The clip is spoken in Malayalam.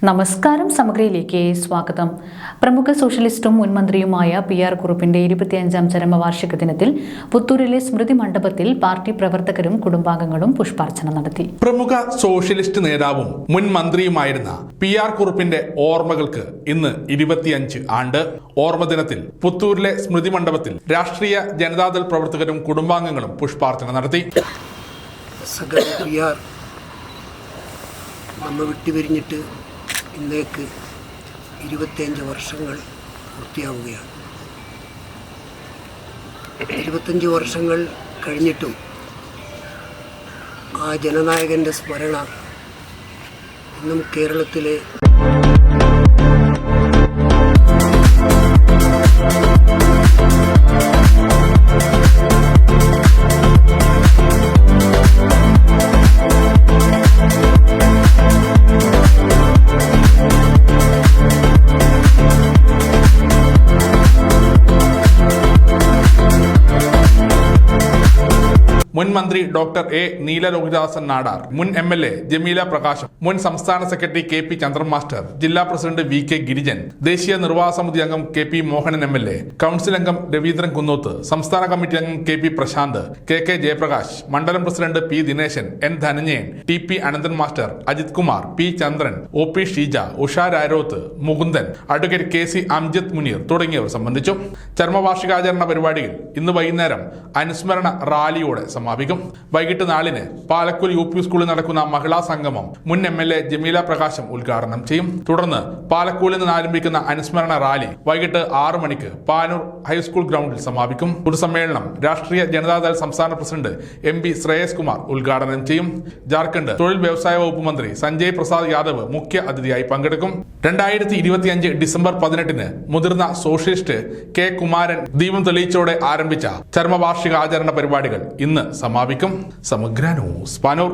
നമസ്കാരം. സമഗ്രയിലേക്ക് സ്വാഗതം. പ്രമുഖ സോഷ്യലിസ്റ്റും മുൻമന്ത്രിയുമായ PR കുറുപ്പിന്റെ 25ാം ചരമവാർഷിക ദിനത്തിൽ പുത്തൂരിലെ സ്മൃതി മണ്ഡപത്തിൽ പാർട്ടി പ്രവർത്തകരും കുടുംബാംഗങ്ങളും പുഷ്പാർച്ചന നടത്തി. പ്രമുഖ സോഷ്യലിസ്റ്റ് നേതാവും മുൻ മന്ത്രിയുമായിരുന്ന PR കുറുപ്പിന്റെ ഓർമ്മകൾക്ക് ഇന്ന് 25 ആണ്ട്. ഓർമ്മദിനത്തിൽ പുത്തൂരിലെ സ്മൃതി മണ്ഡപത്തിൽ രാഷ്ട്രീയ ജനതാദൾ പ്രവർത്തകരും കുടുംബാംഗങ്ങളും പുഷ്പാർച്ചന നടത്തി. നമ്മ വിട്ടുപിരിഞ്ഞിട്ട് ഇന്നേക്ക് 25 വർഷങ്ങൾ പൂർത്തിയാവുകയാണ്. 25 വർഷങ്ങൾ കഴിഞ്ഞിട്ടും ആ ജനനായകൻ്റെ സ്മരണ ഇന്നും കേരളത്തിലെ മുൻ മന്ത്രി ഡോക്ടർ A. നീലലോഹിദാസൻ നാടാർ, മുൻ MLA ജമീല പ്രകാശം, മുൻ സംസ്ഥാന സെക്രട്ടറി KP ചന്ദ്രൻ മാസ്റ്റർ, ജില്ലാ പ്രസിഡന്റ് VK ഗിരിജൻ, ദേശീയ നിർവാഹക സമിതി അംഗം KP മോഹനൻ MLA, കൗൺസിൽ അംഗം രവീന്ദ്രൻ കുന്നോത്ത്, സംസ്ഥാന കമ്മിറ്റി അംഗം KP പ്രശാന്ത്, KK ജയപ്രകാശ്, മണ്ഡലം president P. Dineshan, N. Dhananjayan, TP Ananthan master, Ajith Kumar, P. Chandran, OP Sheeja, Usha Raroth, Mukundan, advocate KC Amjad Muneer തുടങ്ങിയവർ സംബന്ധിച്ചു. ചരമവാർഷികാചരണ പരിപാടിയിൽ ഇന്ന് വൈകുന്നേരം അനുസ്മരണ റാലിയോടെ സമാപിക്കും. വൈകിട്ട് 4-ന് പാലക്കുൽ UP സ്കൂളിൽ നടക്കുന്ന മഹിളാ സംഗമം മുൻ MLA ജമീല പ്രകാശം ഉദ്ഘാടനം ചെയ്യും. തുടർന്ന് പാലക്കൂലിൽ നിന്ന് ആരംഭിക്കുന്ന അനുസ്മരണ റാലി വൈകിട്ട് 6 മണിക്ക് പാനൂർ ഹൈസ്കൂൾ ഗ്രൗണ്ടിൽ സമാപിക്കും. പൊതുസമ്മേളനം രാഷ്ട്രീയ ജനതാദൾ സംസ്ഥാന പ്രസിഡന്റ് MP ശ്രേയസ് കുമാർ ഉദ്ഘാടനം ചെയ്യും. ജാർഖണ്ഡ് തൊഴിൽ വ്യവസായ വകുപ്പ് മന്ത്രി സഞ്ജയ് പ്രസാദ് യാദവ് മുഖ്യ അതിഥിയായി പങ്കെടുക്കും. 2025 ഡിസംബർ 18-ന് മുതിർന്ന സോഷ്യലിസ്റ്റ് K. കുമാരൻ ദീപം തെളിയിച്ചോടെ ആരംഭിച്ച ചരമവാർഷിക ആചരണ പരിപാടികൾ ഇന്ന് സമാപിക്കും. സമഗ്ര ന്യൂസ്, പാനൂർ.